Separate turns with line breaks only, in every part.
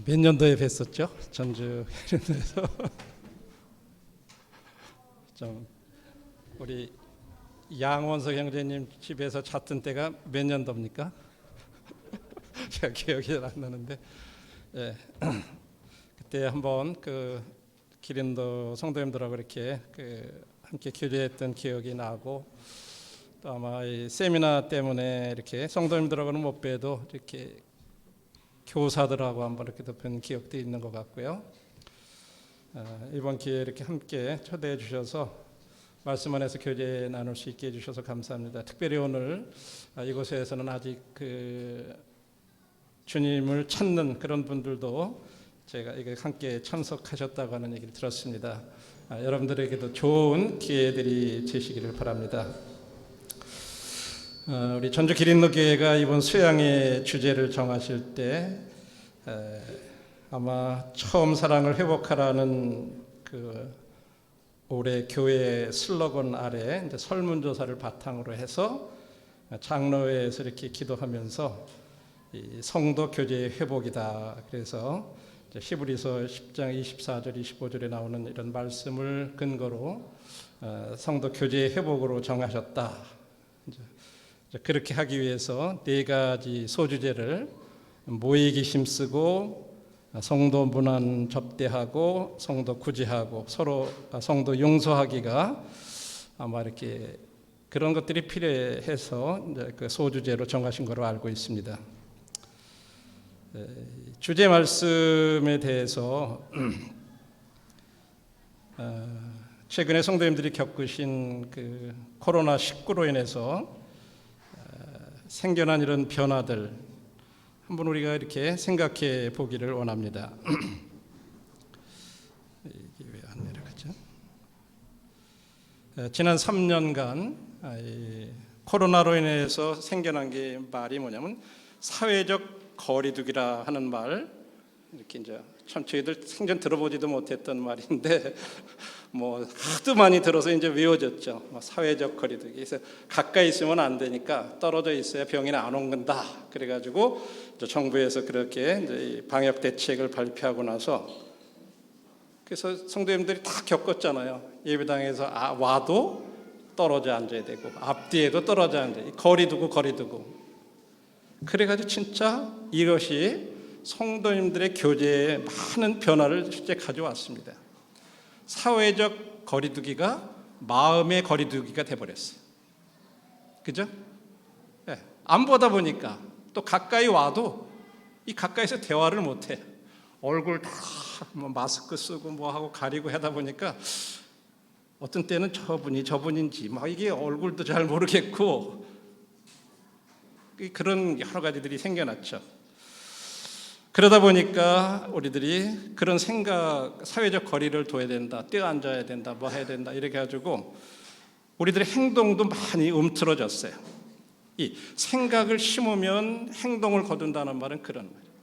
몇 년도에 뵀었죠? 전주 이런데서 좀 우리 양원석 형제님 집에서 잤던 때가 몇 년도입니까? 제가 기억이 잘 안 나는데, 예. 그때 한번 그 기린도 성도님들하고 이렇게 함께 교제했던 기억이 나고, 또 아마 이 세미나 때문에 이렇게 성도님들하고는 못 뵈도 이렇게 교사들하고 한번 이렇게 본 기억도 있는 것 같고요. 이번 기회에 이렇게 함께 초대해 주셔서 말씀 안에서 교제 나눌 수 있게 해주셔서 감사합니다. 특별히 오늘 이곳에서는 아직 주님을 찾는 그런 분들도 제가 이게 함께 참석하셨다고 하는 얘기를 들었습니다. 여러분들에게도 좋은 기회들이 되시기를 바랍니다. 우리 전주 기린로 교회가 이번 수양의 주제를 정하실 때 아마 처음 사랑을 회복하라는 올해 교회 슬로건 아래 이제 설문조사를 바탕으로 해서 장로회에서 이렇게 기도하면서 이 성도 교제의 회복이다. 그래서 히브리서 10장 24절 25절에 나오는 이런 말씀을 근거로 성도 교제의 회복으로 정하셨다. 그렇게 하기 위해서 네 가지 소주제를 모이기 힘쓰고 성도 문안 접대하고 성도 구제하고 서로 성도 용서하기가 아마 이렇게 그런 것들이 필요해서 이제 그 소주제로 정하신 것으로 알고 있습니다. 주제 말씀에 대해서 최근에 성도님들이 겪으신 코로나19로 인해서 생겨난 이런 변화들 한번 우리가 이렇게 생각해 보기를 원합니다. 이게 왜 안 내려가죠? 지난 3년간 코로나로 인해서 생겨난 게 말이 뭐냐면 사회적 거리두기라 하는 말, 이렇게 이제 참 저희들 생전 들어보지도 못했던 말인데 뭐 하도 많이 들어서 이제 외워졌죠. 사회적 거리두기. 그래서 가까이 있으면 안 되니까 떨어져 있어야 병이 안 옮긴다. 그래가지고 정부에서 그렇게 이제 방역 대책을 발표하고 나서 그래서 성도님들이 다 겪었잖아요. 예배당에서 와도 떨어져 앉아야 되고 앞뒤에도 떨어져 앉아야 되고 거리두고. 그래가지고 진짜 이것이 성도님들의 교제에 많은 변화를 실제 가져왔습니다. 사회적 거리두기가 마음의 거리두기가 돼버렸어요. 그죠? 네. 안 보다 보니까 또 가까이 와도 이 가까이서 대화를 못해. 얼굴 다 마스크 쓰고 뭐 하고 가리고 하다 보니까 어떤 때는 저분인지 막 이게 얼굴도 잘 모르겠고 그런 여러 가지들이 생겨났죠. 그러다 보니까 우리들이 그런 생각, 사회적 거리를 둬야 된다, 뛰어앉아야 된다, 뭐 해야 된다 이렇게 해가지고 우리들의 행동도 많이 움츠러졌어요. 이 생각을 심으면 행동을 거둔다는 말은 그런 말이에요.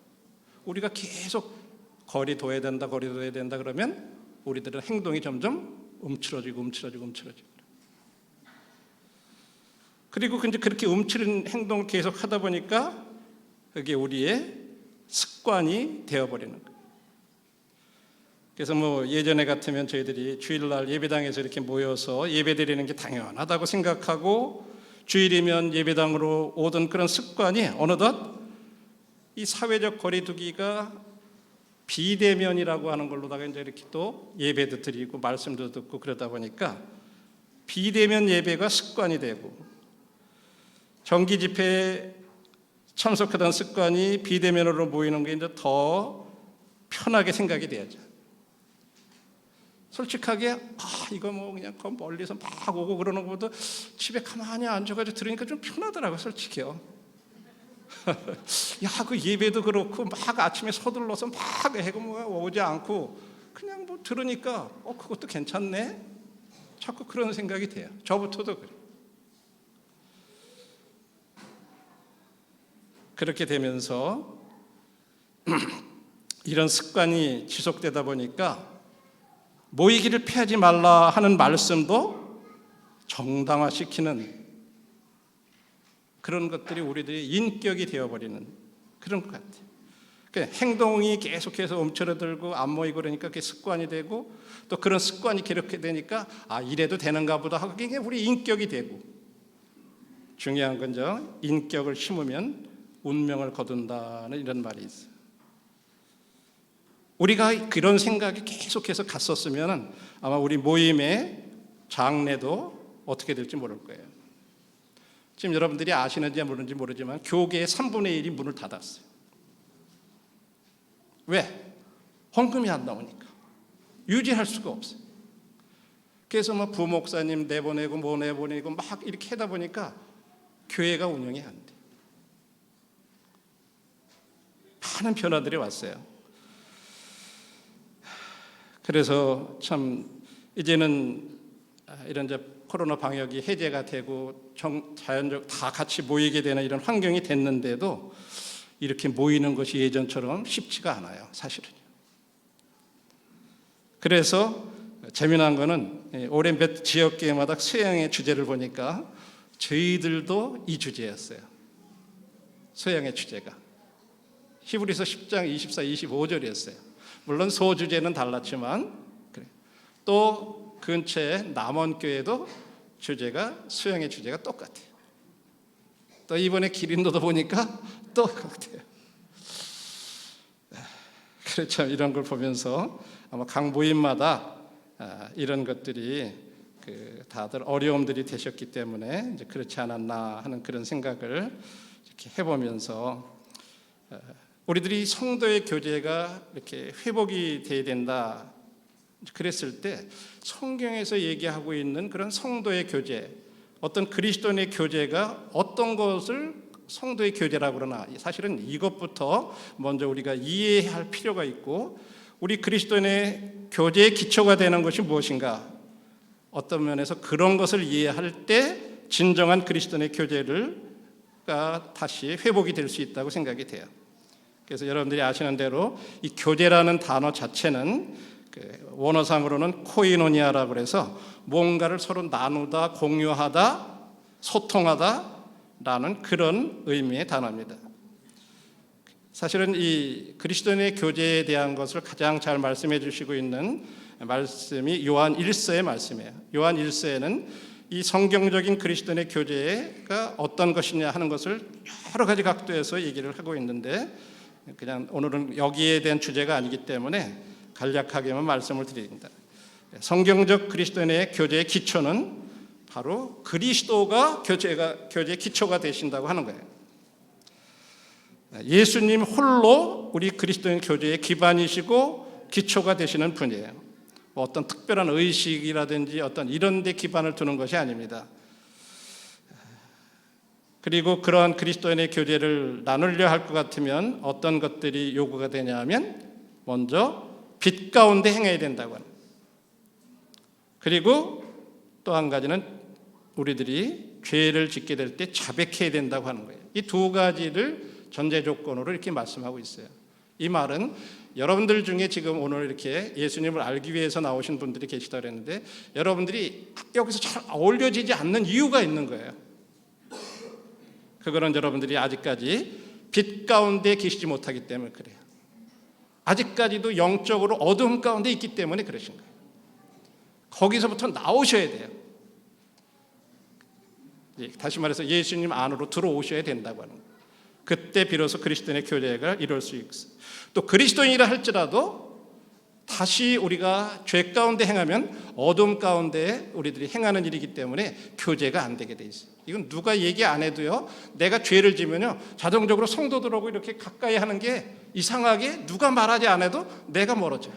우리가 계속 거리 둬야 된다 그러면 우리들은 행동이 점점 움츠러지고. 그리고 이제 그렇게 움츠린 행동을 계속 하다 보니까 그게 우리의 습관이 되어버리는 거예요. 그래서 뭐 예전에 같으면 저희들이 주일날 예배당에서 이렇게 모여서 예배드리는 게 당연하다고 생각하고 주일이면 예배당으로 오던 그런 습관이 어느덧 이 사회적 거리두기가 비대면이라고 하는 걸로다가 이제 이렇게 또 예배도 드리고 말씀도 듣고 그러다 보니까 비대면 예배가 습관이 되고 정기 집회에 참석하던 습관이 비대면으로 모이는 게 이제 더 편하게 생각이 돼야죠. 솔직하게 이거 뭐 그냥 멀리서 막 오고 그러는 것보다 집에 가만히 앉아가지고 들으니까 좀 편하더라고요, 솔직히요. 그 예배도 그렇고 막 아침에 서둘러서 막 해고 뭐 오지 않고 그냥 뭐 들으니까 그것도 괜찮네. 자꾸 그런 생각이 돼요. 저부터도 그래요. 그렇게 되면서 이런 습관이 지속되다 보니까 모이기를 피하지 말라 하는 말씀도 정당화시키는 그런 것들이 우리들의 인격이 되어버리는 그런 것 같아요. 행동이 계속해서 움츠러들고 안 모이고 그러니까 그게 습관이 되고, 또 그런 습관이 그렇게 되니까 이래도 되는가 보다 하고 그게 우리 인격이 되고, 중요한 건요, 인격을 심으면 운명을 거둔다는 이런 말이 있어요. 우리가 그런 생각이 계속해서 갔었으면 아마 우리 모임의 장래도 어떻게 될지 모를 거예요. 지금 여러분들이 아시는지 모르는지 모르지만 교계의 3분의 1이 문을 닫았어요. 왜? 헌금이 안 나오니까. 유지할 수가 없어요. 그래서 뭐 부목사님 내보내고 뭐 내보내고 막 이렇게 하다 보니까 교회가 운영이 안 돼요. 많은 변화들이 왔어요. 그래서 참 이제는 이런 코로나 방역이 해제가 되고 자연적 다 같이 모이게 되는 이런 환경이 됐는데도 이렇게 모이는 것이 예전처럼 쉽지가 않아요, 사실은. 그래서 재미난 거는 올해 몇 지역교회마다 수양의 주제를 보니까 저희들도 이 주제였어요. 수양의 주제가 히브리서 10장 24, 25절이었어요. 물론 소주제는 달랐지만 또 근처에 남원교회도 주제가 수양의 주제가 똑같아요. 또 이번에 기린도도 보니까 똑같아요. 그렇죠. 이런 걸 보면서 아마 각 모임마다 이런 것들이 다들 어려움들이 되셨기 때문에 이제 그렇지 않았나 하는 그런 생각을 이렇게 해보면서 우리들이 성도의 교제가 이렇게 회복이 돼야 된다. 그랬을 때 성경에서 얘기하고 있는 그런 성도의 교제, 어떤 그리스도인의 교제가 어떤 것을 성도의 교제라고 그러나 사실은 이것부터 먼저 우리가 이해할 필요가 있고, 우리 그리스도인의 교제의 기초가 되는 것이 무엇인가, 어떤 면에서 그런 것을 이해할 때 진정한 그리스도인의 교제가 다시 회복이 될 수 있다고 생각이 돼요. 그래서 여러분들이 아시는 대로 이 교제라는 단어 자체는 원어상으로는 코이노니아라고 해서 뭔가를 서로 나누다, 공유하다, 소통하다라는 그런 의미의 단어입니다. 사실은 이 그리스도인의 교제에 대한 것을 가장 잘 말씀해 주시고 있는 말씀이 요한 1서의 말씀이에요. 요한 1서에는 이 성경적인 그리스도인의 교제가 어떤 것이냐 하는 것을 여러 가지 각도에서 얘기를 하고 있는데, 그냥 오늘은 여기에 대한 주제가 아니기 때문에 간략하게만 말씀을 드립니다. 성경적 그리스도인의 교제의 기초는 바로 그리스도가 교제의 기초가 되신다고 하는 거예요. 예수님 홀로 우리 그리스도인 교제의 기반이시고 기초가 되시는 분이에요. 어떤 특별한 의식이라든지 어떤 이런 데 기반을 두는 것이 아닙니다. 그리고 그러한 그리스도인의 교제를 나누려 할 것 같으면 어떤 것들이 요구가 되냐 하면, 먼저 빛 가운데 행해야 된다고 합니다. 그리고 또 한 가지는 우리들이 죄를 짓게 될 때 자백해야 된다고 하는 거예요. 이 두 가지를 전제 조건으로 이렇게 말씀하고 있어요. 이 말은 여러분들 중에 지금 오늘 이렇게 예수님을 알기 위해서 나오신 분들이 계시다 그랬는데, 여러분들이 여기서 잘 어울려지지 않는 이유가 있는 거예요. 그거는 여러분들이 아직까지 빛 가운데 계시지 못하기 때문에 그래요. 아직까지도 영적으로 어둠 가운데 있기 때문에 그러신 거예요. 거기서부터 나오셔야 돼요. 다시 말해서 예수님 안으로 들어오셔야 된다고 하는 거예요. 그때 비로소 그리스도인의 교제가 이룰 수 있어요. 또 그리스도인이라 할지라도 다시 우리가 죄 가운데 행하면 어둠 가운데 우리들이 행하는 일이기 때문에 교제가 안 되게 돼 있어요. 이건 누가 얘기 안 해도요, 내가 죄를 지면요 자동적으로 성도들하고 이렇게 가까이 하는 게 이상하게 누가 말하지 않아도 내가 멀어져요.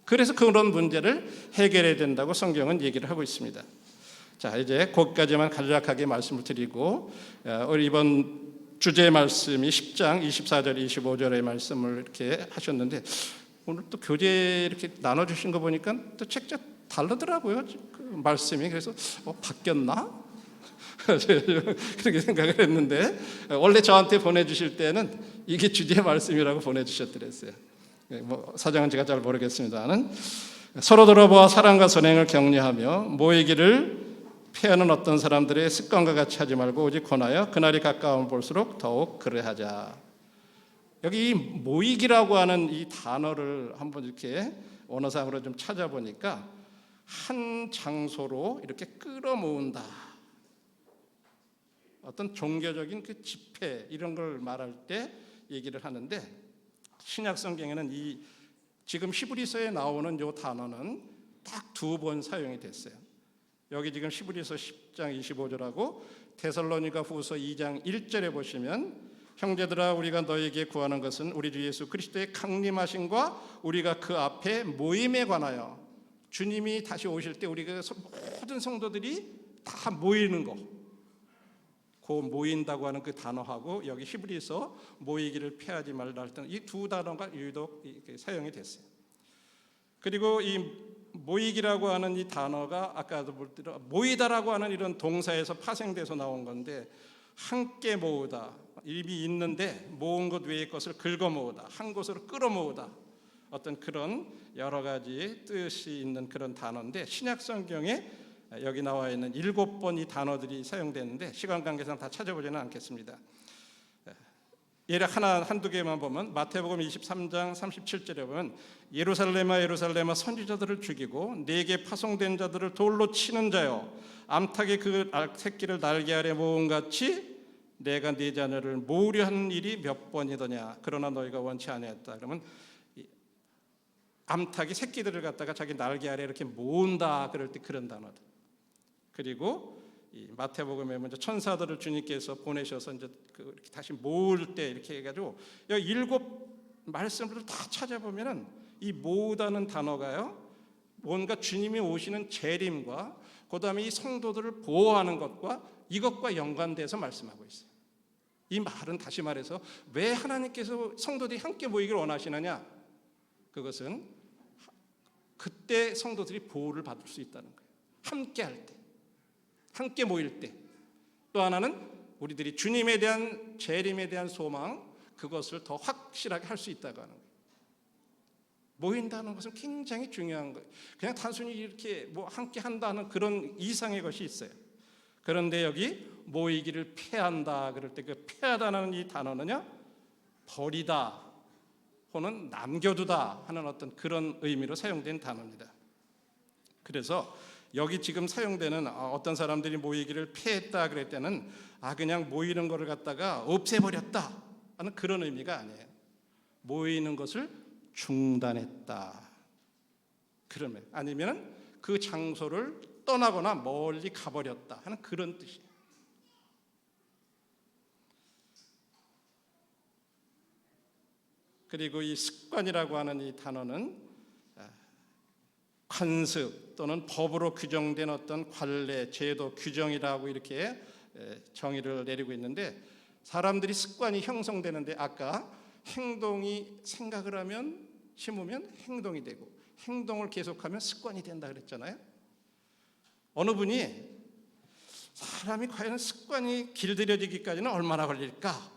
그래서 그런 문제를 해결해야 된다고 성경은 얘기를 하고 있습니다. 자, 이제 거기까지만 간략하게 말씀을 드리고, 우리 이번 주제의 말씀이 10장 24절 25절의 말씀을 이렇게 하셨는데, 오늘 또 교재 이렇게 나눠주신 거 보니까 또 책자 다르더라고요, 그 말씀이. 그래서 바뀌었나? 그렇게 생각을 했는데, 원래 저한테 보내주실 때는 이게 주제의 말씀이라고 보내주셨더랬어요. 사정은 제가 잘 모르겠습니다는, 서로 돌아보아 사랑과 선행을 격려하며 모이기를 피하는 어떤 사람들의 습관과 같이 하지 말고 오직 권하여 그날이 가까우면 볼수록 더욱 그래하자. 여기 이 모이기라고 하는 이 단어를 한번 이렇게 원어상으로 좀 찾아보니까 한 장소로 이렇게 끌어모은다. 어떤 종교적인 그 집회 이런 걸 말할 때 얘기를 하는데, 신약 성경에는 이 지금 히브리서에 나오는 이 단어는 딱 2번 사용이 됐어요. 여기 지금 히브리서 10장 25절하고 데살로니가 후서 2장 1절에 보시면, 형제들아 우리가 너에게 구하는 것은 우리 주 예수 그리스도의 강림하심과 우리가 그 앞에 모임에 관하여, 주님이 다시 오실 때 우리가 모든 성도들이 다 모이는 거, 그 모인다고 하는 그 단어하고 여기 히브리서 모이기를 피하지 말라 할 때는 이 두 단어가 유독 사용이 됐어요. 그리고 이 모이기라고 하는 이 단어가 아까도 볼 때로 모이다라고 하는 이런 동사에서 파생돼서 나온 건데, 함께 모으다, 이미 있는데 모은 것 외의 것을 긁어 모으다, 한 곳으로 끌어 모으다, 어떤 그런 여러 가지 뜻이 있는 그런 단어인데, 신약 성경에 여기 나와 있는 7번 이 단어들이 사용되는데 시간 관계상 다 찾아보지는 않겠습니다. 예를 한두 개만 보면 마태복음 23장 37절에 보면, 예루살렘아 예루살렘아 선지자들을 죽이고 네게 파송된 자들을 돌로 치는 자여, 암탉이 그 새끼를 날개 아래 모은 같이 내가 네 자녀를 모으려 하는 일이 몇 번이더냐, 그러나 너희가 원치 아니했다. 그러면 암탉이 새끼들을 갖다가 자기 날개 아래 이렇게 모은다, 그럴 때 그런 단어들. 그리고 이 마태복음에 먼저 천사들을 주님께서 보내셔서 이제 이렇게 다시 모을 때 이렇게 해가지고 여기 7 말씀들을 다 찾아보면은 이 모으다는 단어가요, 뭔가 주님이 오시는 재림과 그다음에 이 성도들을 보호하는 것과 이것과 연관돼서 말씀하고 있어요. 이 말은 다시 말해서 왜 하나님께서 성도들이 함께 모이기를 원하시느냐? 그것은 그때 성도들이 보호를 받을 수 있다는 거예요. 함께 할 때, 함께 모일 때. 또 하나는 우리들이 주님에 대한 재림에 대한 소망, 그것을 더 확실하게 할 수 있다고 하는 거예요. 모인다는 것은 굉장히 중요한 거예요. 그냥 단순히 이렇게 뭐 함께 한다는 그런 이상의 것이 있어요. 그런데 여기 모이기를 피한다 그럴 때 그 피하다는 이 단어는요, 버리다 혹은 남겨두다 하는 어떤 그런 의미로 사용된 단어입니다. 그래서 여기 지금 사용되는 어떤 사람들이 모이기를 피했다 그럴 때는 그냥 모이는 것을 갖다가 없애버렸다 하는 그런 의미가 아니에요. 모이는 것을 중단했다, 그러면 아니면 그 장소를 떠나거나 멀리 가버렸다 하는 그런 뜻이에요. 그리고 이 습관이라고 하는 이 단어는 관습 또는 법으로 규정된 어떤 관례, 제도, 규정이라고 이렇게 정의를 내리고 있는데, 사람들이 습관이 형성되는데 아까 행동이 생각을 하면 심으면 행동이 되고 행동을 계속하면 습관이 된다 그랬잖아요. 어느 분이 사람이 과연 습관이 길들여지기까지는 얼마나 걸릴까?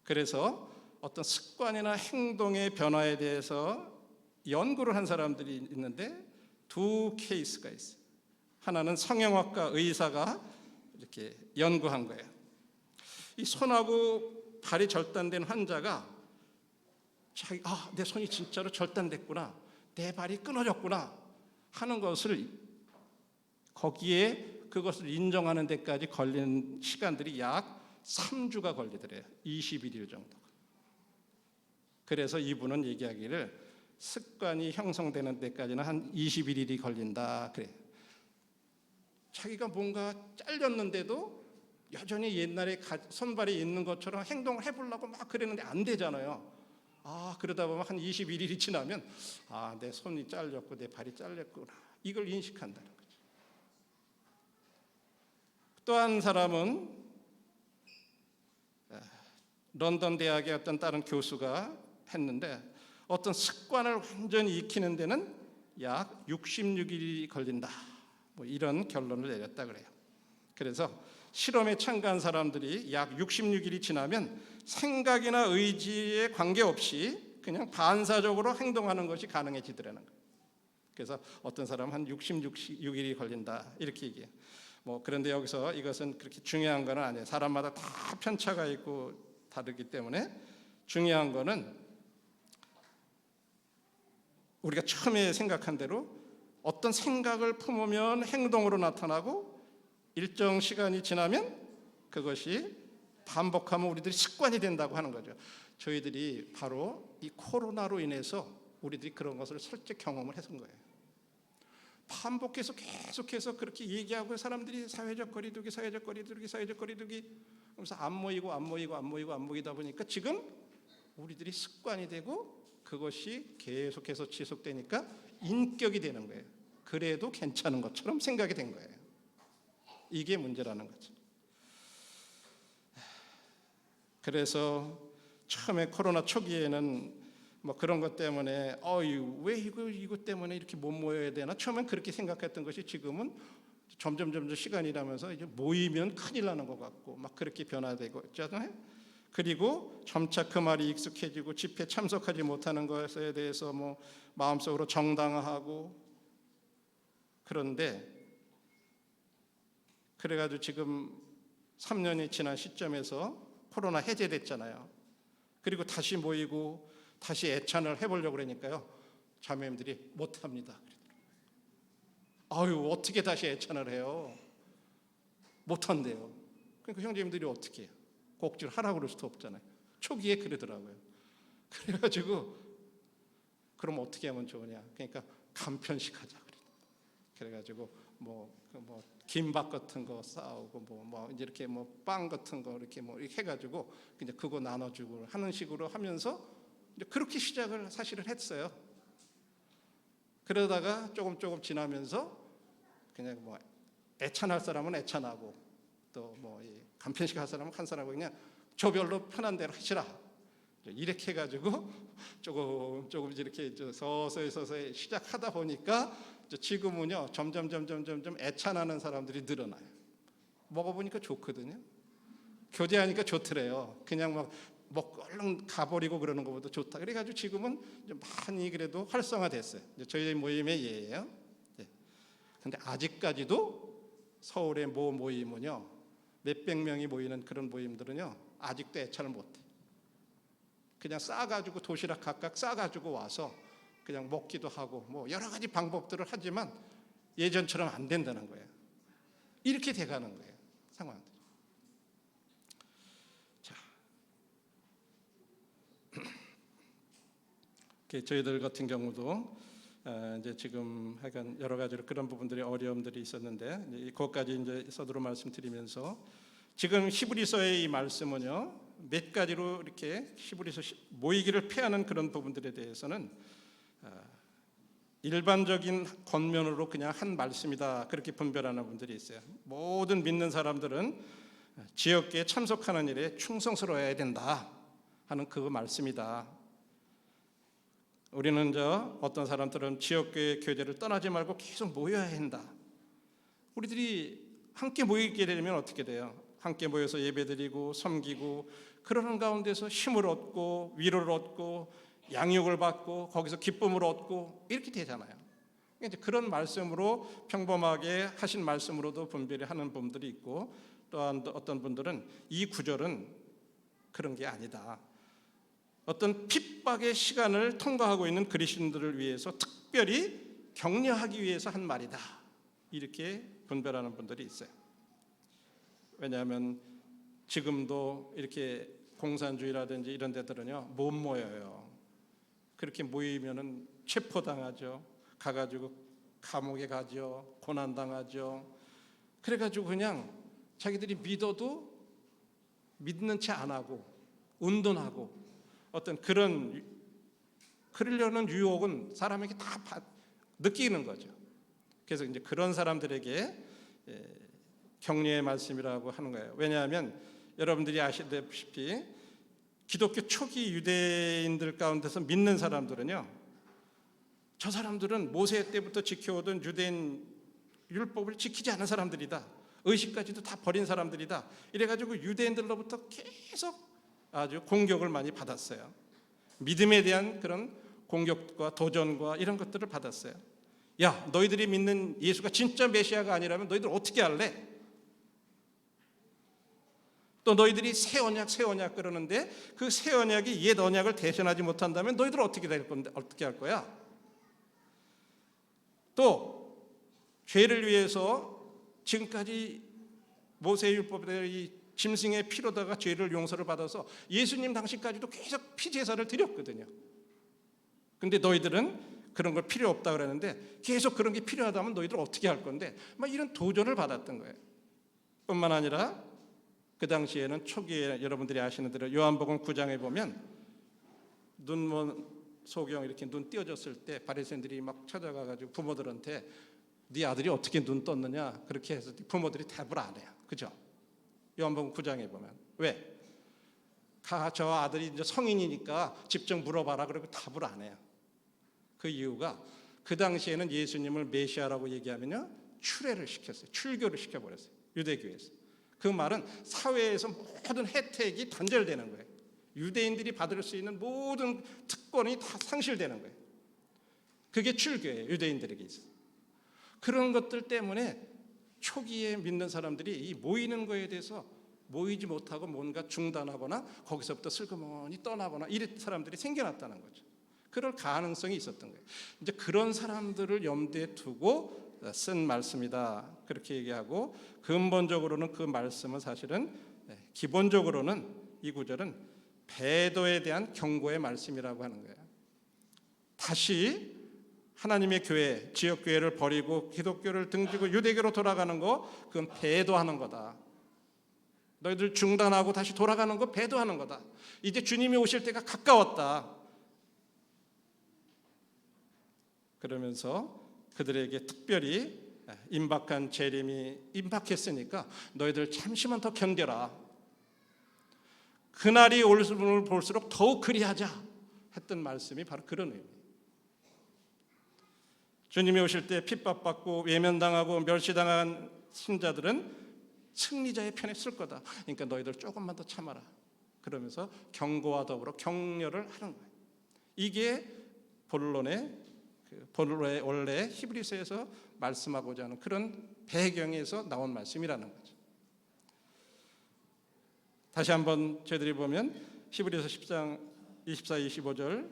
그래서 어떤 습관이나 행동의 변화에 대해서 연구를 한 사람들이 있는데 2 케이스가 있어요. 하나는 성형외과 의사가 이렇게 연구한 거예요. 이 손하고 발이 절단된 환자가 내 손이 진짜로 절단됐구나, 내 발이 끊어졌구나 하는 것을 거기에 그것을 인정하는 데까지 걸리는 시간들이 약 3주가 걸리더래요. 21일 정도. 그래서 이분은 얘기하기를 습관이 형성되는 데까지는 한 21일이 걸린다 그래요. 자기가 뭔가 잘렸는데도 여전히 옛날에 손발이 있는 것처럼 행동을 해보려고 막 그랬는데 안 되잖아요. 그러다 보면 한 21일이 지나면 내 손이 잘렸고 내 발이 잘렸구나, 이걸 인식한다는 거죠. 또 한 사람은 런던 대학의 어떤 다른 교수가 했는데, 어떤 습관을 완전히 익히는 데는 약 66일이 걸린다, 뭐 이런 결론을 내렸다 그래요. 그래서 실험에 참가한 사람들이 약 66일이 지나면 생각이나 의지에 관계없이 그냥 반사적으로 행동하는 것이 가능해지더라는 거예요. 그래서 어떤 사람은 한 66일이 걸린다 이렇게 얘기해요. 그런데 여기서 이것은 그렇게 중요한 건 아니에요. 사람마다 다 편차가 있고 다르기 때문에 중요한 거는 우리가 처음에 생각한 대로 어떤 생각을 품으면 행동으로 나타나고 일정 시간이 지나면 그것이 반복하면 우리들이 습관이 된다고 하는 거죠. 저희들이 바로 이 코로나로 인해서 우리들이 그런 것을 실제 경험을 했던 거예요. 반복해서 계속해서 그렇게 얘기하고 사람들이 사회적 거리두기 그러면서 안 모이다 보니까 지금 우리들이 습관이 되고 그것이 계속해서 지속되니까 인격이 되는 거예요. 그래도 괜찮은 것처럼 생각이 된 거예요. 이게 문제라는 거죠. 그래서 처음에 코로나 초기에는 뭐 그런 것 때문에 왜 이거 때문에 이렇게 못 모여야 되나 처음엔 그렇게 생각했던 것이 지금은 점점 시간이 나면서 이제 모이면 큰일 나는 것 같고 막 그렇게 변화되고 있잖아요. 그리고 점차 그 말이 익숙해지고 집회 참석하지 못하는 것에 대해서 뭐 마음속으로 정당화하고 그런데 그래가지고 지금 3년이 지난 시점에서 코로나 해제됐잖아요. 그리고 다시 모이고 다시 애찬을 해보려고 그러니까요. 자매님들이 못합니다. 어떻게 다시 애찬을 해요? 못한대요. 그러니까 형제님들이 어떻게 해요? 꼭지를 하라고 그럴 수도 없잖아요. 초기에 그러더라고요. 그래가지고 그럼 어떻게 하면 좋으냐? 그러니까 간편식 하자 그래가지고 김밥 같은 거 싸우고 이렇게 빵 같은 거 이렇게 해가지고 그냥 그거 나눠주고 하는 식으로 하면서 그렇게 시작을 사실은 했어요. 그러다가 조금 지나면서 그냥 애찬할 사람은 애찬하고 또 간편식 할 사람은 한 사람하고 그냥 저별로 편한 대로 하시라. 이렇게 해가지고 조금 이렇게 서서히 시작하다 보니까 지금은요 점점 애찬하는 사람들이 늘어나요. 먹어보니까 좋거든요. 교제하니까 좋더래요. 그냥 얼른 가버리고 그러는 것보다 좋다. 그래가지고 지금은 많이 그래도 활성화됐어요. 저희 모임의 예예요. 근데 아직까지도 서울의 모임은요 몇백 명이 모이는 그런 모임들은요 아직도 애찬을 못해. 그냥 싸가지고 도시락 각각 싸가지고 와서 그냥 먹기도 하고 여러 가지 방법들을 하지만 예전처럼 안 된다는 거예요. 이렇게 돼가는 거예요 상황들. 자, 저희들 같은 경우도 이제 지금 하여간 여러 가지로 그런 부분들이 어려움들이 있었는데 그것까지 이제 서두로 말씀드리면서 지금 히브리서의 이 말씀은요 몇 가지로 이렇게 히브리서 모이기를 피하는 그런 부분들에 대해서는 일반적인 겉면으로 그냥 한 말씀이다 그렇게 분별하는 분들이 있어요. 모든 믿는 사람들은 지역교회에 참석하는 일에 충성스러워야 된다 하는 그 말씀이다. 우리는 어떤 사람들은 지역교회 교제를 떠나지 말고 계속 모여야 한다. 우리들이 함께 모이게 되면 어떻게 돼요? 함께 모여서 예배드리고 섬기고 그러는 가운데서 힘을 얻고 위로를 얻고 양육을 받고 거기서 기쁨을 얻고 이렇게 되잖아요. 이제 그런 말씀으로 평범하게 하신 말씀으로도 분별이 하는 분들이 있고 또한 어떤 분들은 이 구절은 그런 게 아니다. 어떤 핍박의 시간을 통과하고 있는 그리스도인들을 위해서 특별히 격려하기 위해서 한 말이다. 이렇게 분별하는 분들이 있어요. 왜냐하면 지금도 이렇게 공산주의라든지 이런 데들은요 못 모여요. 그렇게 모이면은 체포당하죠. 가가지고 감옥에 가죠. 고난당하죠. 그래가지고 그냥 자기들이 믿어도 믿는 채 안 하고 운동하고 어떤 그러려는 유혹은 사람에게 다 느끼는 거죠. 그래서 이제 그런 사람들에게 격려의 말씀이라고 하는 거예요. 왜냐하면 여러분들이 아시다시피 기독교 초기 유대인들 가운데서 믿는 사람들은요 저 사람들은 모세 때부터 지켜오던 유대인 율법을 지키지 않은 사람들이다. 의식까지도 다 버린 사람들이다. 이래가지고 유대인들로부터 계속 아주 공격을 많이 받았어요. 믿음에 대한 그런 공격과 도전과 이런 것들을 받았어요. 야, 너희들이 믿는 예수가 진짜 메시아가 아니라면 너희들 어떻게 할래? 또 너희들이 새 언약 그러는데 그 새 언약이 옛 언약을 대신하지 못한다면 너희들 어떻게 될 건데, 어떻게 할 거야? 또 죄를 위해서 지금까지 모세율법의 이 짐승의 피로다가 죄를 용서를 받아서 예수님 당시까지도 계속 피제사를 드렸거든요. 근데 너희들은 그런 걸 필요 없다 그러는데 계속 그런 게 필요하다면 너희들 어떻게 할 건데, 막 이런 도전을 받았던 거예요. 뿐만 아니라 그 당시에는 초기에 여러분들이 아시는 대로 요한복음 9장에 보면 소경 이렇게 눈 띄어졌을 때 바리새인들이 막 찾아가가지고 부모들한테 네 아들이 어떻게 눈 떴느냐 그렇게 해서 부모들이 답을 안 해요. 그죠? 요한복음 9장에 보면 왜? 저 아들이 이제 성인이니까 직접 물어봐라 그러고 답을 안 해요. 그 이유가 그 당시에는 예수님을 메시아라고 얘기하면요 출애를 시켰어요. 출교를 시켜버렸어요. 유대교에서. 그 말은 사회에서 모든 혜택이 단절되는 거예요. 유대인들이 받을 수 있는 모든 특권이 다 상실되는 거예요. 그게 출교예요. 유대인들에게 있어요. 그런 것들 때문에 초기에 믿는 사람들이 이 모이는 거에 대해서 모이지 못하고 뭔가 중단하거나 거기서부터 슬그머니 떠나거나 이런 사람들이 생겨났다는 거죠. 그럴 가능성이 있었던 거예요. 이제 그런 사람들을 염두에 두고 쓴 말씀이다 그렇게 얘기하고, 근본적으로는 그 말씀은 사실은 기본적으로는 이 구절은 배도에 대한 경고의 말씀이라고 하는 거예요. 다시 하나님의 교회, 지역교회를 버리고 기독교를 등지고 유대교로 돌아가는 거, 그건 배도하는 거다. 너희들 중단하고 다시 돌아가는 거 배도하는 거다. 이제 주님이 오실 때가 가까웠다. 그러면서 그들에게 특별히 임박한 재림이 임박했으니까 너희들 잠시만 더 견뎌라. 그날이 올수록 볼수록 더욱 그리하자 했던 말씀이 바로 그런 의미예요. 주님이 오실 때 핍박받고 외면당하고 멸시당한 신자들은 승리자의 편에 쓸 거다. 그러니까 너희들 조금만 더 참아라. 그러면서 경고와 더불어 격려를 하는 거예요. 이게 본론의 원래 히브리서에서 말씀하고자 하는 그런 배경에서 나온 말씀이라는 거죠. 다시 한번 저희들이 보면 히브리서 10장 24, 25절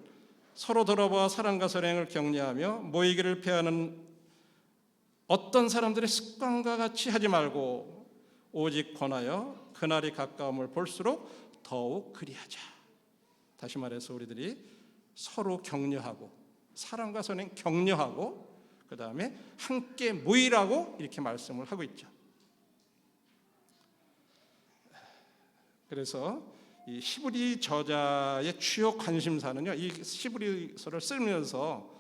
서로 돌아보아 사랑과 선행을 격려하며 모이기를 피하는 어떤 사람들의 습관과 같이 하지 말고 오직 권하여 그날이 가까움을 볼수록 더욱 그리하자. 다시 말해서 우리들이 서로 격려하고 사랑과 선행 격려하고 그 다음에 함께 모이라고 이렇게 말씀을 하고 있죠. 그래서 이 히브리 저자의 주요 관심사는요, 이 히브리서를 쓰면서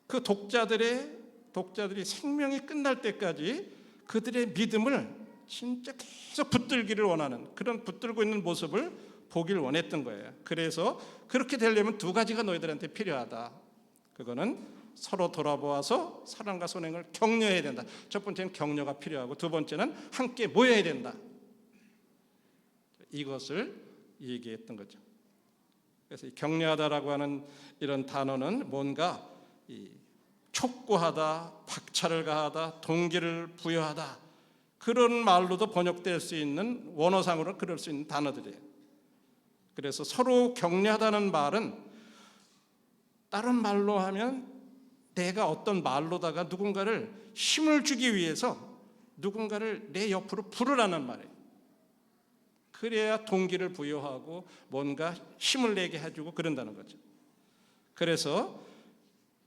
그 독자들이 생명이 끝날 때까지 그들의 믿음을 진짜 계속 붙들기를 원하는, 그런 붙들고 있는 모습을 보길 원했던 거예요. 그래서 그렇게 되려면 두 가지가 너희들한테 필요하다. 그거는 서로 돌아보아서 사랑과 선행을 격려해야 된다. 첫 번째는 격려가 필요하고 두 번째는 함께 모여야 된다. 이것을 얘기했던 거죠. 그래서 격려하다라고 하는 이런 단어는 뭔가 촉구하다, 박차를 가하다, 동기를 부여하다, 그런 말로도 번역될 수 있는, 원어상으로 그럴 수 있는 단어들이에요. 그래서 서로 격려하다는 말은 다른 말로 하면 내가 어떤 말로다가 누군가를 힘을 주기 위해서 누군가를 내 옆으로 부르라는 말이에요. 그래야 동기를 부여하고 뭔가 힘을 내게 해주고 그런다는 거죠. 그래서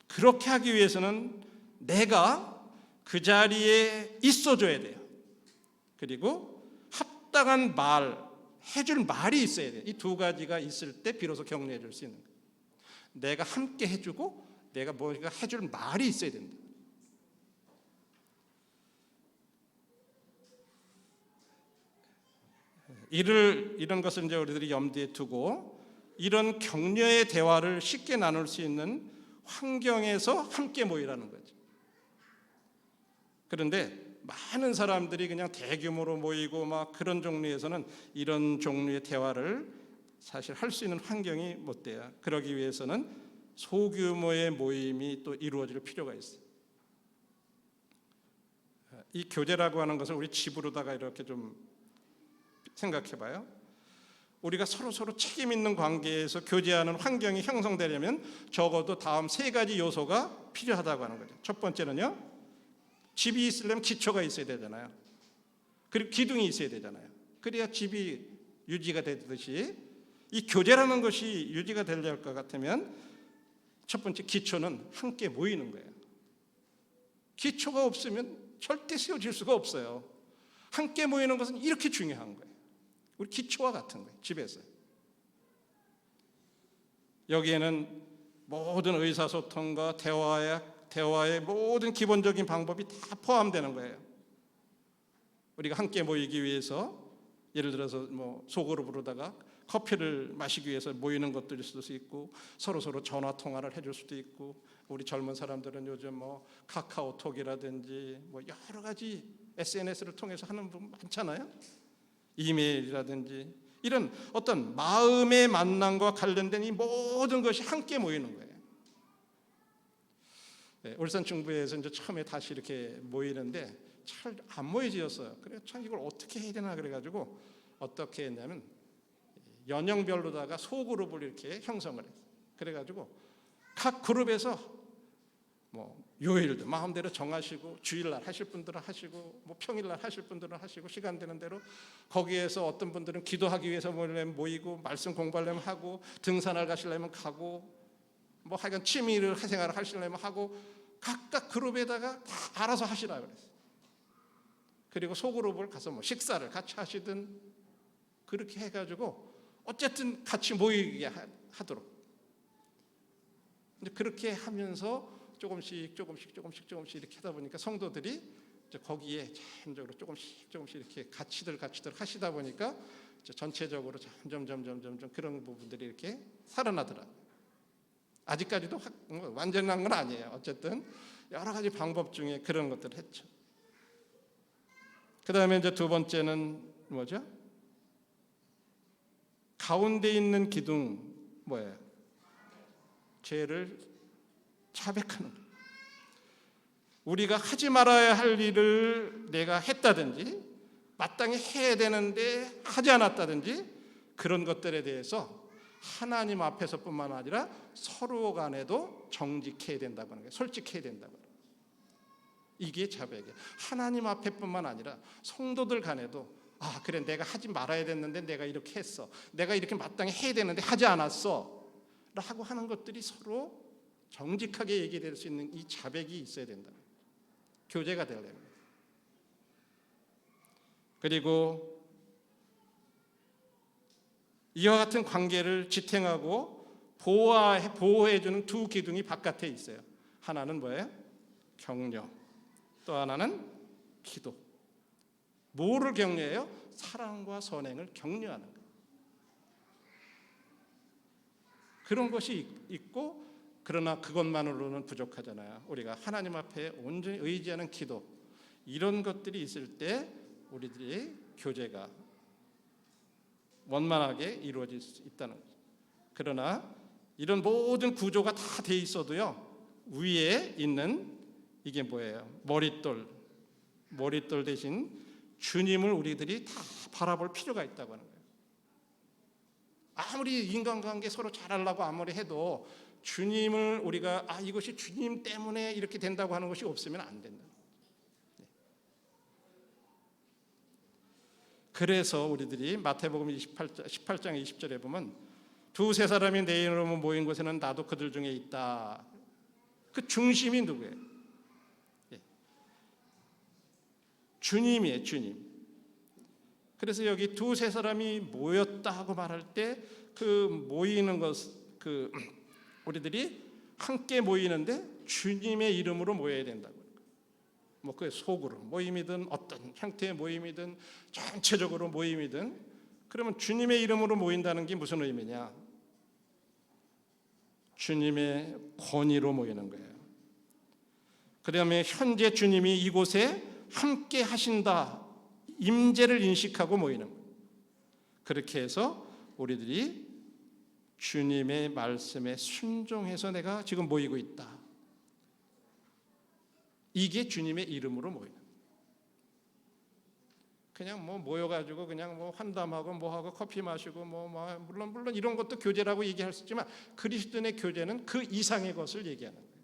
그렇게 하기 위해서는 내가 그 자리에 있어줘야 돼요. 그리고 합당한 말, 해줄 말이 있어야 돼요. 이 두 가지가 있을 때 비로소 격려해 줄 수 있는 거예요. 내가 함께 해주고 내가 뭔가 해줄 말이 있어야 된다. 이런 것을 이제 우리들이 염두에 두고 이런 격려의 대화를 쉽게 나눌 수 있는 환경에서 함께 모이라는 거죠. 그런데 많은 사람들이 그냥 대규모로 모이고 막 그런 종류에서는 이런 종류의 대화를 사실 할 수 있는 환경이 못 돼요. 그러기 위해서는 소규모의 모임이 또 이루어질 필요가 있어요. 이 교제라고 하는 것을 우리 집으로다가 이렇게 좀 생각해봐요. 우리가 서로 책임 있는 관계에서 교제하는 환경이 형성되려면 적어도 다음 세 가지 요소가 필요하다고 하는 거죠. 첫 번째는요, 집이 있으려면 기초가 있어야 되잖아요. 그리고 기둥이 있어야 되잖아요. 그래야 집이 유지가 되듯이 이 교제라는 것이 유지가 되려할 것 같으면 첫 번째 기초는 함께 모이는 거예요. 기초가 없으면 절대 세워질 수가 없어요. 함께 모이는 것은 이렇게 중요한 거예요. 우리 기초와 같은 거예요. 집에서. 여기에는 모든 의사소통과 대화의 모든 기본적인 방법이 다 포함되는 거예요. 우리가 함께 모이기 위해서 예를 들어서 뭐 속으로 부르다가 커피를 마시기 위해서 모이는 것들일 수도 있고 서로 전화 통화를 해줄 수도 있고 우리 젊은 사람들은 요즘 뭐 카카오톡이라든지 뭐 여러 가지 SNS를 통해서 하는 분 많잖아요. 이메일이라든지 이런 어떤 마음의 만남과 관련된 이 모든 것이 함께 모이는 거예요. 네, 울산 중부에서 이제 처음에 다시 이렇게 모이는데 잘 안 모여지었어요. 그래 참 이걸 어떻게 해야 되나 그래가지고 어떻게 했냐면 연령별로다가 소그룹을 이렇게 형성을 했어요. 그래가지고 각 그룹에서 뭐 요일도 마음대로 정하시고 주일날 하실 분들은 하시고 뭐 평일날 하실 분들은 하시고 시간 되는 대로 거기에서 어떤 분들은 기도하기 위해서 모이고 말씀 공부하려면 하고 등산을 가시려면 가고 뭐 하여간 취미를 생활을 하시려면 하고 각각 그룹에다가 다 알아서 하시라 그랬어요. 그리고 소그룹을 가서 뭐 식사를 같이 하시든 그렇게 해가지고 어쨌든 같이 모이게 하도록. 근데 그렇게 하면서 조금씩 이렇게 하다 보니까 성도들이 거기에 점적으로 조금씩 이렇게 같이들 하시다 보니까 전체적으로 점점 그런 부분들이 이렇게 살아나더라. 아직까지도 완전한 건 아니에요. 어쨌든 여러 가지 방법 중에 그런 것들을 했죠. 그 다음에 이제 두 번째는 뭐죠? 가운데 있는 기둥 뭐예요? 죄를 자백하는 거예요. 우리가 하지 말아야 할 일을 내가 했다든지 마땅히 해야 되는데 하지 않았다든지 그런 것들에 대해서 하나님 앞에서뿐만 아니라 서로 간에도 정직해야 된다고 하는 거예요. 솔직해야 된다고 하는 거예요. 이게 자백이에요. 하나님 앞에뿐만 아니라 성도들 간에도 그래 내가 하지 말아야 됐는데 내가 이렇게 했어. 내가 이렇게 마땅히 해야 되는데 하지 않았어. 라고 하는 것들이 서로 정직하게 얘기될 수 있는 이 자백이 있어야 된다. 교제가 되어야 됩니다. 그리고 이와 같은 관계를 지탱하고 보호해주는 두 기둥이 바깥에 있어요. 하나는 뭐예요? 격려. 또 하나는 기도. 뭐를 격려해요? 사랑과 선행을 격려하는 거예요. 그런 것이 있고 그러나 그것만으로는 부족하잖아요. 우리가 하나님 앞에 온전히 의지하는 기도 이런 것들이 있을 때 우리들이 교제가 원만하게 이루어질 수 있다는 거죠. 그러나 이런 모든 구조가 다 돼 있어도요 위에 있는 이게 뭐예요? 머릿돌 대신 주님을 우리들이 다 바라볼 필요가 있다고 하는 거예요. 아무리 인간관계 서로 잘하려고 아무리 해도 주님을 우리가 이것이 주님 때문에 이렇게 된다고 하는 것이 없으면 안 된다. 그래서 우리들이 마태복음 18장 20절에 보면 두세 사람이 내 이름으로 모인 곳에는 나도 그들 중에 있다. 그 중심이 누구예요? 주님이에요. 주님. 그래서 여기 두세 사람이 모였다고 말할 때 그 모이는 것, 우리들이 함께 모이는데 주님의 이름으로 모여야 된다고. 뭐 그게 속으로 모임이든 어떤 형태의 모임이든 전체적으로 모임이든 그러면 주님의 이름으로 모인다는 게 무슨 의미냐? 주님의 권위로 모이는 거예요. 그다음에 현재 주님이 이곳에 함께 하신다. 임재를 인식하고 모이는 거예요. 그렇게 해서 우리들이 주님의 말씀에 순종해서 내가 지금 모이고 있다. 이게 주님의 이름으로 모이는 거예요.
그냥 뭐 모여가지고 그냥 뭐 환담하고 뭐하고 커피 마시고 물론 이런 것도 교제라고 얘기할 수 있지만 그리스도인의 교제는 그 이상의 것을 얘기하는 거예요.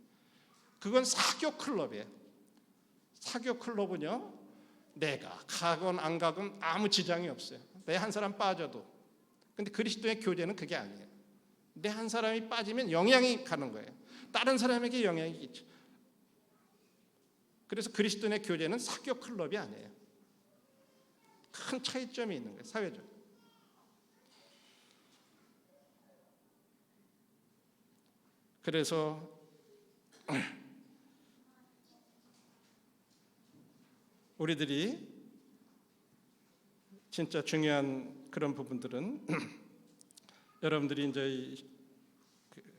그건 사교 클럽이에요. 사교 클럽은요, 내가 가건 안 가건 아무 지장이 없어요. 내 한 사람 빠져도. 근데 그리스도의 교제는 그게 아니에요. 내 한 사람이 빠지면 영향이 가는 거예요. 다른 사람에게 영향이 있죠. 그래서 그리스도의 교제는 사교 클럽이 아니에요. 큰 차이점이 있는 거예요. 사회적. 그래서 우리들이 진짜 중요한 그런 부분들은 여러분들이 이제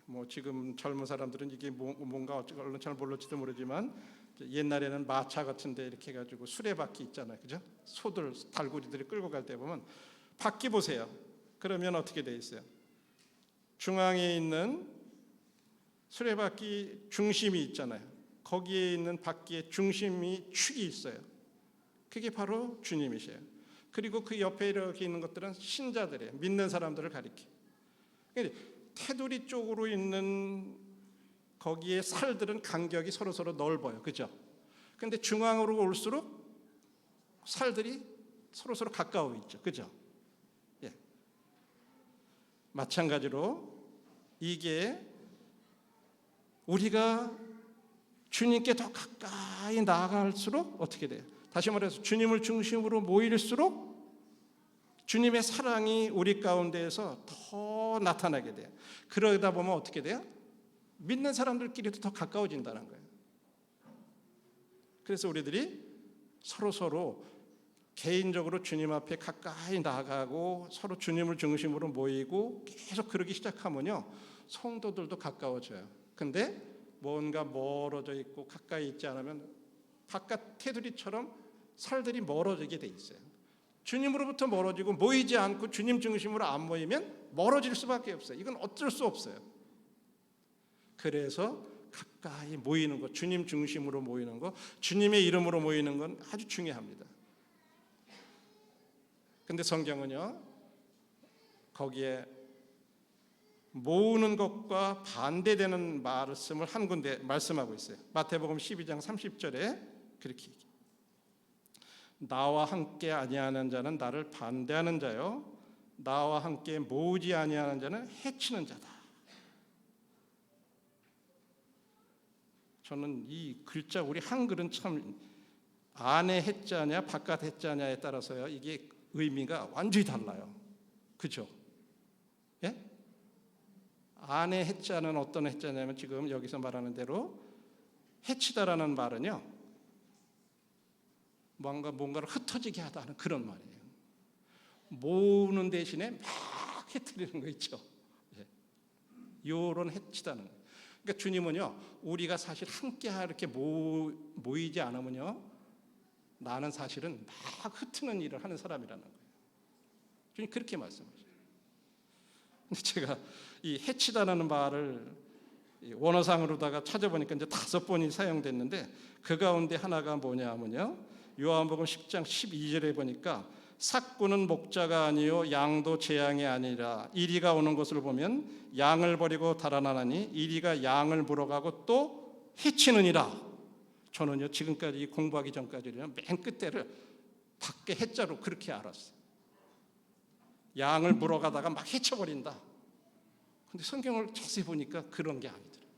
뭐 지금 젊은 사람들은 이게 뭔가 얼른 잘 모를지도 모르지만 옛날에는 마차 같은데 이렇게 해가지고 수레바퀴 있잖아요, 그죠? 소들 달구리들이 끌고 갈 때 보면 바퀴 보세요. 그러면 어떻게 돼 있어요? 중앙에 있는 수레바퀴 중심이 있잖아요. 거기에 있는 바퀴의 중심이 축이 있어요. 그게 바로 주님이세요. 그리고 그 옆에 이렇게 있는 것들은 신자들이에요. 믿는 사람들을 가리켜. 테두리 쪽으로 있는 거기에 살들은 간격이 서로 넓어요. 그죠? 근데 중앙으로 올수록 살들이 서로 가까워 있죠. 그죠? 예. 마찬가지로 이게 우리가 주님께 더 가까이 나아갈수록 어떻게 돼요? 다시 말해서 주님을 중심으로 모일수록 주님의 사랑이 우리 가운데에서 더 나타나게 돼요. 그러다 보면 어떻게 돼요? 믿는 사람들끼리도 더 가까워진다는 거예요. 그래서 우리들이 서로 개인적으로 주님 앞에 가까이 나가고 서로 주님을 중심으로 모이고 계속 그러기 시작하면요, 성도들도 가까워져요. 근데 뭔가 멀어져 있고 가까이 있지 않으면 바깥 테두리처럼 살들이 멀어지게 돼 있어요. 주님으로부터 멀어지고 모이지 않고 주님 중심으로 안 모이면 멀어질 수밖에 없어요. 이건 어쩔 수 없어요. 그래서 가까이 모이는 것, 주님 중심으로 모이는 것, 주님의 이름으로 모이는 건 아주 중요합니다. 근데 성경은요, 거기에 모으는 것과 반대되는 말씀을 한 군데 말씀하고 있어요. 마태복음 12장 30절에 그렇게 얘기해요. 나와 함께 아니하는 자는 나를 반대하는 자요, 나와 함께 모으지 아니하는 자는 해치는 자다. 저는 이 글자, 우리 한글은 참 안에 해자냐 바깥 해자냐에 따라서요, 이게 의미가 완전히 달라요. 그죠? 예? 안에 해자는 어떤 해자냐면 지금 여기서 말하는 대로 해치다라는 말은요, 뭔가를 흩어지게 하다는 그런 말이에요. 모으는 대신에 막 해뜨리는 거 있죠. 예. 요런 해치다는 거예요. 그러니까 주님은요, 우리가 사실 함께 이렇게 모이지 않으면요, 나는 사실은 막 흩트는 일을 하는 사람이라는 거예요. 주님 그렇게 말씀하셔요. 근데 제가 이 해치다라는 말을 원어상으로다가 찾아보니까 이제 5번이 사용됐는데 그 가운데 하나가 뭐냐면요, 요한복음 10장 12절에 보니까 삭구는 목자가 아니요 양도 재앙이 아니라 이리가 오는 것을 보면 양을 버리고 달아나니 이리가 양을 물어가고 또 해치느니라. 저는요, 지금까지 공부하기 전까지는 맨 끝에를 밖에 해자로 그렇게 알았어요. 양을 물어가다가 막 해쳐버린다. 근데 성경을 자세히 보니까 그런 게 아니더라고요.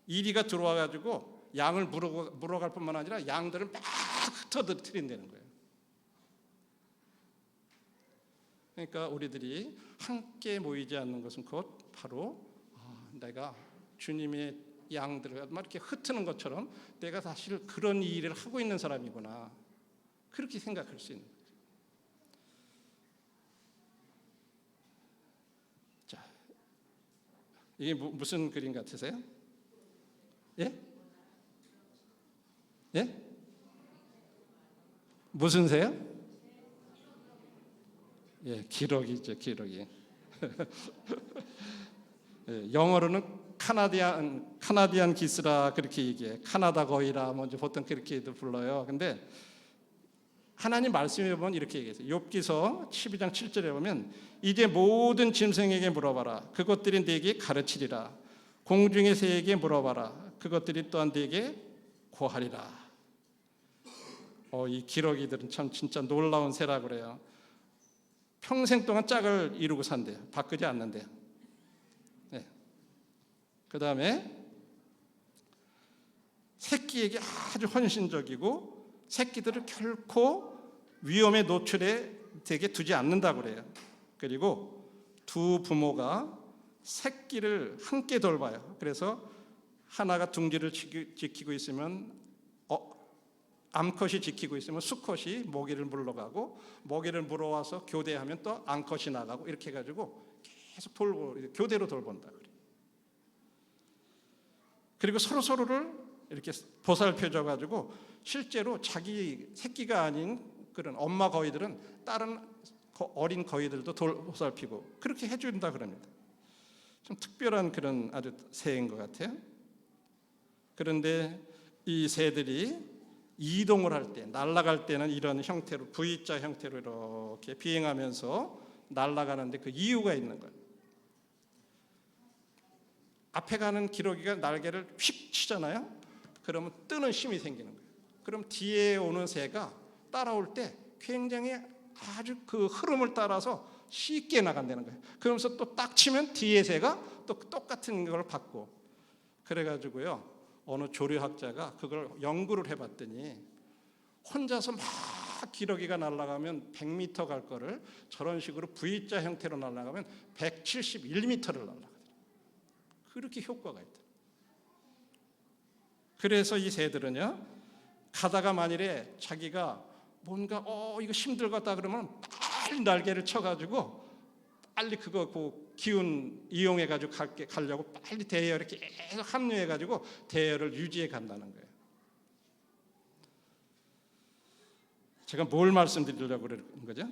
이리가 들어와가지고 양을 물어갈 뿐만 아니라 양들을 막 흩어뜨린다는 거예요. 그러니까 우리들이 함께 모이지 않는 것은 곧 바로 내가 주님의 양들을 막 이렇게 흩트는 것처럼 내가 사실 그런 일을 하고 있는 사람이구나, 그렇게 생각할 수 있는 거죠. 자, 이게 무슨 그림 같으세요? 예? 예? 무슨 새요? 예, 기러기죠, 기러기. 예, 영어로는 카나디안 기스라 그렇게 얘기해. 카나다 거위라 먼저 보통 그렇게도 불러요. 근데 하나님 말씀에 보면 이렇게 얘기했어요. 욥기서 12장 7절에 보면 이제 모든 짐승에게 물어봐라. 그것들이 네게 가르치리라. 공중의 새에게 물어봐라. 그것들이 또한 네게 고하리라. 이 기러기들은 참 진짜 놀라운 새라 그래요. 평생 동안 짝을 이루고 산대요. 바꾸지 않는데요. 네. 그 다음에 새끼에게 아주 헌신적이고 새끼들을 결코 위험에 되게 두지 않는다고 그래요. 그리고 두 부모가 새끼를 함께 돌봐요. 그래서 하나가 둥지를 지키고 있으면 암컷이 지키고 있으면 수컷이 모기를 물러가고 모기를 물어와서 교대하면 또 암컷이 나가고 이렇게 해가지고 계속 교대로 돌본다 그래요. 그리고 서로를 이렇게 보살펴줘 가지고 실제로 자기 새끼가 아닌 그런 엄마 거위들은 다른 어린 거위들도 보살피고 그렇게 해준다 그럽니다. 좀 특별한 그런 아주 새인 것 같아요. 그런데 이 새들이 이동을 할 때, 날아갈 때는 이런 형태로 V자 형태로 이렇게 비행하면서 날아가는데 그 이유가 있는 거예요. 앞에 가는 기러기가 날개를 휙 치잖아요. 그러면 뜨는 힘이 생기는 거예요. 그럼 뒤에 오는 새가 따라올 때 굉장히 아주 그 흐름을 따라서 쉽게 나간다는 거예요. 그러면서 또 딱 치면 뒤에 새가 또 똑같은 걸 받고 그래가지고요. 어느 조류학자가 그걸 연구를 해봤더니 혼자서 막 기러기가 날아가면 100m 갈 거를 저런 식으로 V자 형태로 날아가면 171m를 날아가더라고요. 그렇게 효과가 있다. 그래서 이 새들은요, 가다가 만일에 자기가 뭔가 이거 힘들겠다 그러면 빨리 날개를 쳐가지고 빨리 그 기운 이용해가지고 가려고 빨리 대열에 계속 합류해가지고 대열을 유지해 간다는 거예요. 제가 뭘 말씀드리려고 그러는 거죠?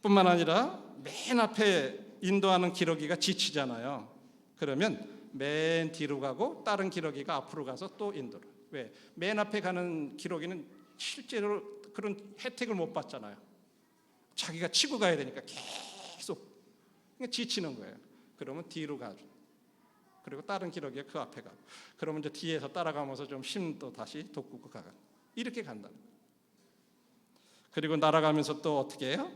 뿐만 아니라 맨 앞에 인도하는 기러기가 지치잖아요. 그러면 맨 뒤로 가고 다른 기러기가 앞으로 가서 또 인도를. 왜? 맨 앞에 가는 기러기는 실제로 그런 혜택을 못 받잖아요. 자기가 치고 가야 되니까 계속 지치는 거예요. 그러면 뒤로 가죠. 그리고 다른 기러기가 그 앞에 가고. 그러면 이제 뒤에서 따라가면서 좀 힘도 다시 돋구고 가고. 이렇게 간다는 거예요. 그리고 날아가면서 또 어떻게 해요?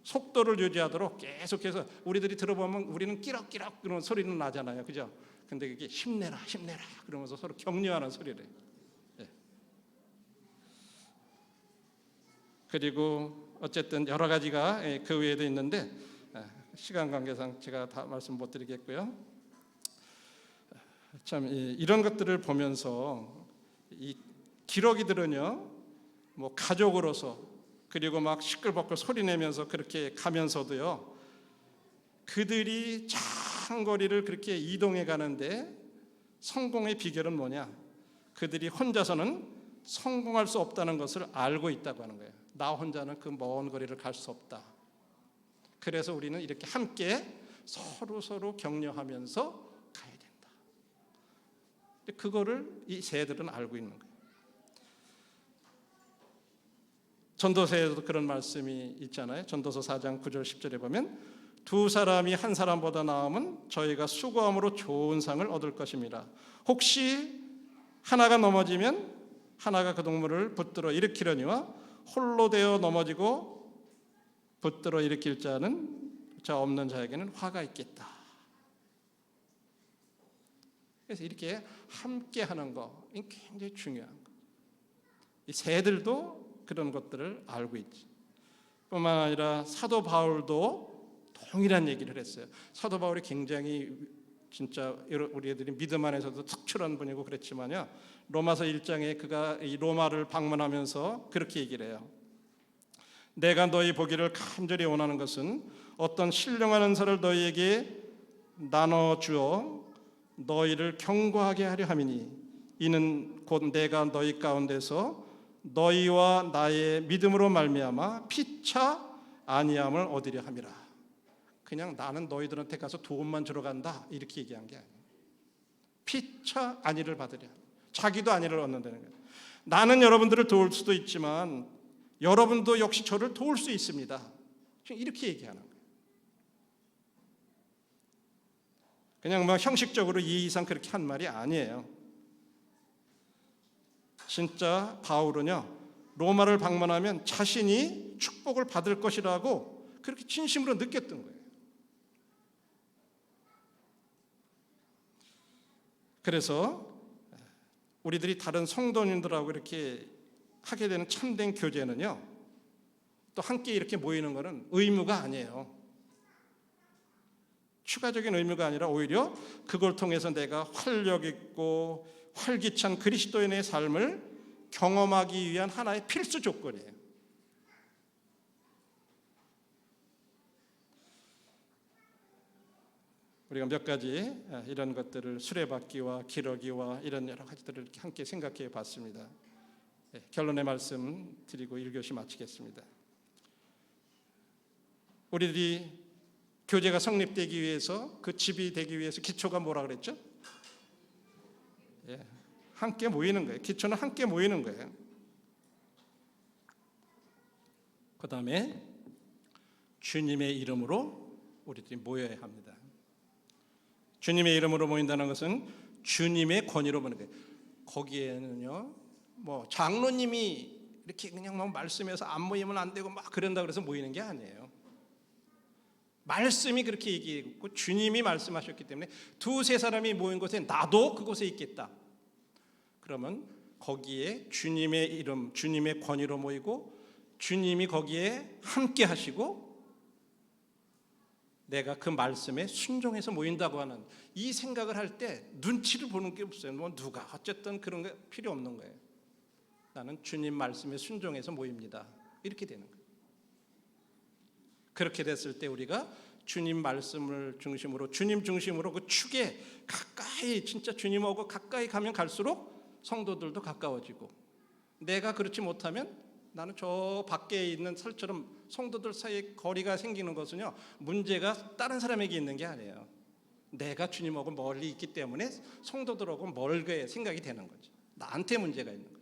속도를 유지하도록 계속해서 우리들이 들어보면 우리는 끼럭끼럭 그런 소리는 나잖아요. 그죠? 근데 그게 힘내라 힘내라 그러면서 서로 격려하는 소리를 해요. 예. 그리고 어쨌든 여러 가지가 그 외에도 있는데 시간 관계상 제가 다 말씀 못 드리겠고요. 참 이런 것들을 보면서 이 기러기들은요, 뭐 가족으로서 그리고 막 시끌벅글 소리내면서 그렇게 가면서도요, 그들이 장거리를 그렇게 이동해 가는데 성공의 비결은 뭐냐? 그들이 혼자서는 성공할 수 없다는 것을 알고 있다고 하는 거예요. 나 혼자는 그 먼 거리를 갈 수 없다. 그래서 우리는 이렇게 함께 서로 격려하면서 가야 된다. 그거를 이 새들은 알고 있는 거예요. 전도서에도 그런 말씀이 있잖아요. 전도서 4장 9절 10절에 보면 두 사람이 한 사람보다 나으면 저희가 수고함으로 좋은 상을 얻을 것입니다. 혹시 하나가 넘어지면 하나가 그 동물을 붙들어 일으키려니와 홀로 되어 넘어지고 붙들어 일으킬 자 없는 자에게는 화가 있겠다. 그래서 이렇게 함께 하는 거 굉장히 중요한 거. 이 새들도 그런 것들을 알고 있지. 뿐만 아니라 사도 바울도 동일한 얘기를 했어요. 사도 바울이 굉장히 진짜 우리 애들이 믿음 안에서도 특출한 분이고 그랬지만요, 로마서 1장에 그가 이 로마를 방문하면서 그렇게 얘기를 해요. 내가 너희 보기를 간절히 원하는 것은 어떤 신령한 은사를 너희에게 나눠주어 너희를 경고하게 하려 함이니 이는 곧 내가 너희 가운데서 너희와 나의 믿음으로 말미암아 피차 아니함을 얻으려 함이라. 그냥 나는 너희들한테 가서 도움만 주러 간다 이렇게 얘기한 게 아니에요. 피차 안위를 받으랴. 자기도 안위를 얻는다는 거예요. 나는 여러분들을 도울 수도 있지만 여러분도 역시 저를 도울 수 있습니다. 이렇게 얘기하는 거예요. 그냥 뭐 형식적으로 예의상 그렇게 한 말이 아니에요. 진짜 바울은요, 로마를 방문하면 자신이 축복을 받을 것이라고 그렇게 진심으로 느꼈던 거예요. 그래서 우리들이 다른 성도님들하고 이렇게 하게 되는 참된 교제는요, 또 함께 이렇게 모이는 것은 의무가 아니에요. 추가적인 의무가 아니라 오히려 그걸 통해서 내가 활력 있고 활기찬 그리스도인의 삶을 경험하기 위한 하나의 필수 조건이에요. 우리가 몇 가지 이런 것들을 수레바퀴와 기러기와 이런 여러 가지들을 이렇게 함께 생각해 봤습니다. 결론의 말씀 드리고 1교시 마치겠습니다. 우리들이 교제가 성립되기 위해서, 그 집이 되기 위해서 기초가 뭐라 그랬죠? 함께 모이는 거예요. 기초는 함께 모이는 거예요. 그 다음에 주님의 이름으로 우리들이 모여야 합니다. 주님의 이름으로 모인다는 것은 주님의 권위로 모이는 거예요. 거기에는요, 뭐 장로님이 이렇게 그냥 뭐 말씀해서 안 모이면 안 되고 막 그런다 그래서 모이는 게 아니에요. 말씀이 그렇게 얘기했고 주님이 말씀하셨기 때문에 두세 사람이 모인 곳에 나도 그곳에 있겠다. 그러면 거기에 주님의 이름, 주님의 권위로 모이고 주님이 거기에 함께 하시고 내가 그 말씀에 순종해서 모인다고 하는 이 생각을 할 때 눈치를 보는 게 없어요. 뭐 누가 어쨌든 그런 게 필요 없는 거예요. 나는 주님 말씀에 순종해서 모입니다. 이렇게 되는 거예요. 그렇게 됐을 때 우리가 주님 말씀을 중심으로, 주님 중심으로 그 축에 가까이, 진짜 주님하고 가까이 가면 갈수록 성도들도 가까워지고, 내가 그렇지 못하면 나는 저 밖에 있는 살처럼 성도들 사이에 거리가 생기는 것은요, 문제가 다른 사람에게 있는 게 아니에요. 내가 주님하고 멀리 있기 때문에 성도들하고 멀게 생각이 되는 거죠. 나한테 문제가 있는 거죠.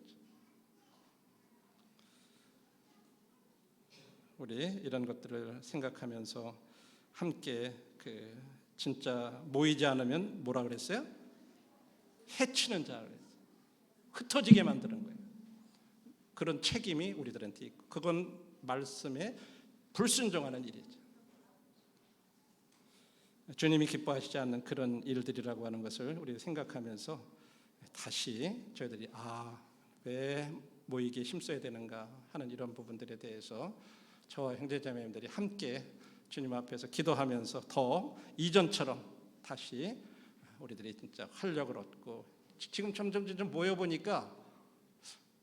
우리 이런 것들을 생각하면서 함께 진짜 모이지 않으면 뭐라 그랬어요? 해치는 자 그랬어요. 흩어지게 만드는 거예요. 그런 책임이 우리들한테 있고, 그건 말씀에 불순종하는 일이죠. 주님이 기뻐하시지 않는 그런 일들이라고 하는 것을 우리 생각하면서 다시 저희들이 왜 모이기에 힘써야 되는가 하는 이런 부분들에 대해서 저와 형제자매님들이 함께 주님 앞에서 기도하면서 더 이전처럼 다시 우리들이 진짜 활력을 얻고, 지금 점점 모여보니까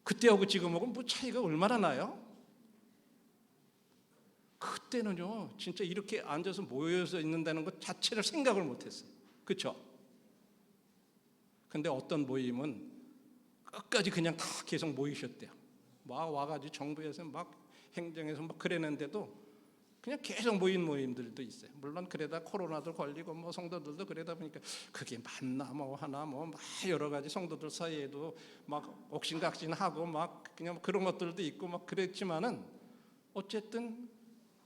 그때하고 지금하고 뭐 차이가 얼마나 나요? 그때는요 진짜 이렇게 앉아서 모여서 있는다는 것 자체를 생각을 못했어요. 그렇죠? 근데 어떤 모임은 끝까지 그냥 다 계속 모이셨대요. 막 와가지고 정부에서 막 행정에서 막 그랬는데도 그냥 계속 모인 모임들도 있어요. 물론 그러다 코로나도 걸리고 뭐 성도들도 그러다 보니까 그게 맞나 뭐 하나 뭐 막 여러 가지 성도들 사이에도 막 옥신각신하고 막 그냥 그런 것들도 있고 막 그랬지만은 어쨌든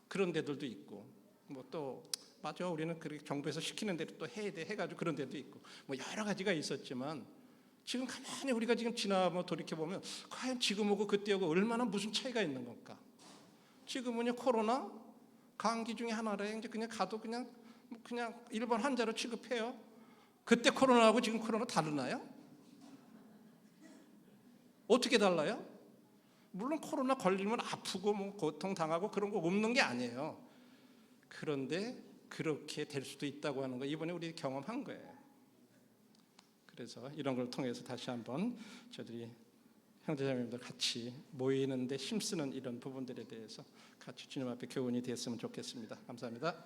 그런 데들도 있고, 뭐 또 맞아 우리는 그렇게 정부에서 시키는 대로 또 해야 돼 해가지고 그런 데도 있고 뭐 여러 가지가 있었지만, 지금 가만히 우리가 지금 지나면 돌이켜 보면 과연 지금하고 그때하고 얼마나 무슨 차이가 있는 건가? 지금은요 코로나 감기 중에 하나래. 이제 그냥 가도 그냥 일반 환자로 취급해요. 그때 코로나하고 지금 코로나 다르나요? 어떻게 달라요? 물론 코로나 걸리면 아프고 뭐 고통 당하고 그런 거 없는 게 아니에요. 그런데 그렇게 될 수도 있다고 하는 거 이번에 우리 경험한 거예요. 그래서 이런 걸 통해서 다시 한번 저희들이 형제자매님들 같이 모이는데 힘쓰는 이런 부분들에 대해서 같이 주님 앞에 교훈이 됐으면 좋겠습니다. 감사합니다.